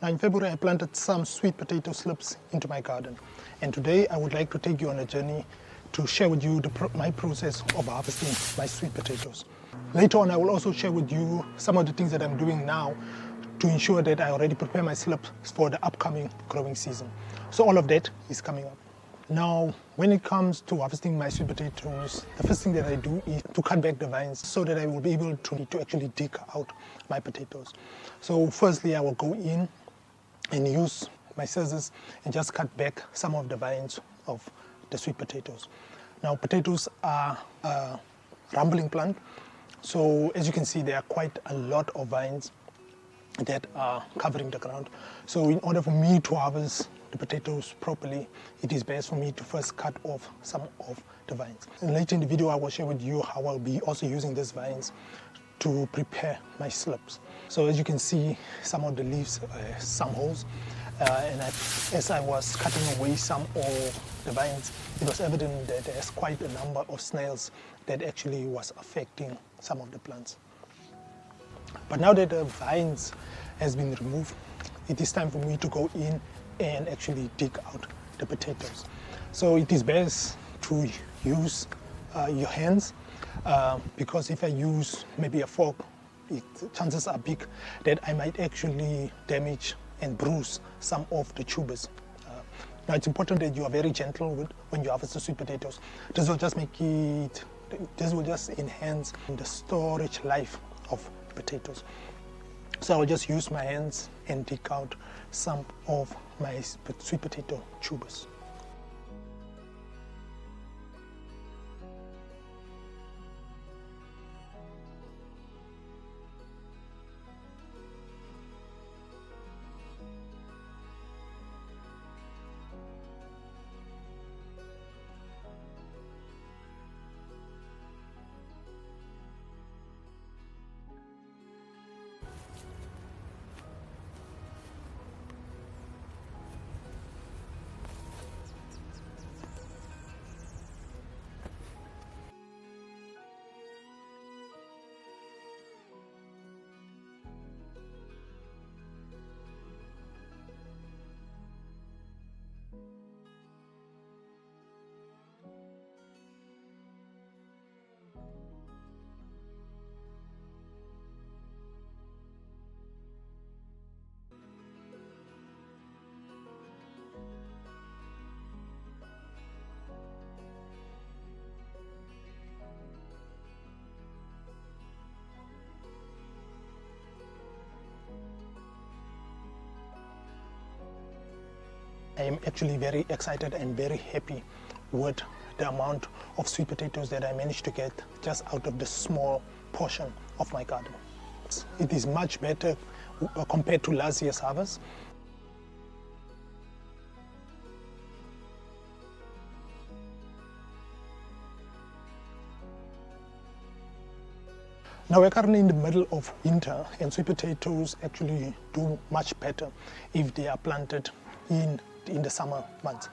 Now in February I planted some sweet potato slips into my garden, and today I would like to take you on a journey to share with you my process of harvesting my sweet potatoes. Later on I will also share with you some of the things that I'm doing now to ensure that I already prepare my slips for the upcoming growing season. So all of that is coming up. Now, when it comes to harvesting my sweet potatoes, the first thing that I do is to cut back the vines so that I will be able to actually dig out my potatoes. So firstly, I will go in and use my scissors and just cut back some of the vines of the sweet potatoes. Now, potatoes are a rambling plant, so as you can see, there are quite a lot of vines that are covering the ground. So in order for me to harvest the potatoes properly, it is best for me to first cut off some of the vines. And later in the video I will share with you how I'll be also using these vines to prepare my slips. So as you can see, some of the leaves, some holes, and as I was cutting away some of the vines, it was evident that there's quite a number of snails that actually was affecting some of the plants. But now that the vines has been removed, it is time for me to go in and actually dig out the potatoes. So it is best to use your hands because if I use maybe a fork, chances are big that I might actually damage and bruise some of the tubers. Now it's important that you are very gentle when you harvest the sweet potatoes. This will just enhance the storage life of potatoes. So I'll just use my hands and dig out some of my sweet potato tubers. I am actually very excited and very happy with the amount of sweet potatoes that I managed to get just out of the small portion of my garden. It is much better compared to last year's harvest. Now we're currently in the middle of winter, and sweet potatoes actually do much better if they are planted in the summer months.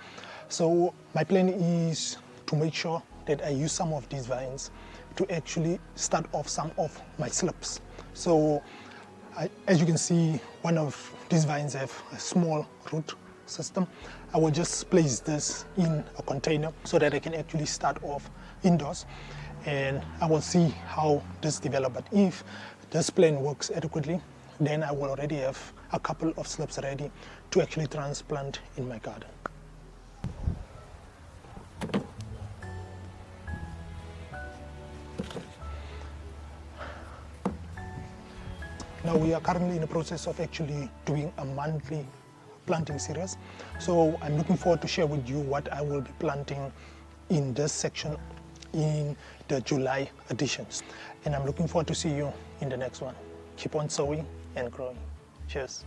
So my plan is to make sure that I use some of these vines to actually start off some of my slips. So as you can see, one of these vines have a small root system. I will just place this in a container so that I can actually start off indoors, and I will see how this develops. But if this plan works adequately, then I will already have a couple of slips ready to actually transplant in my garden. Now we are currently in the process of actually doing a monthly planting series. So I'm looking forward to share with you what I will be planting in this section in the July editions. And I'm looking forward to see you in the next one. Keep on sowing and growing. Cheers.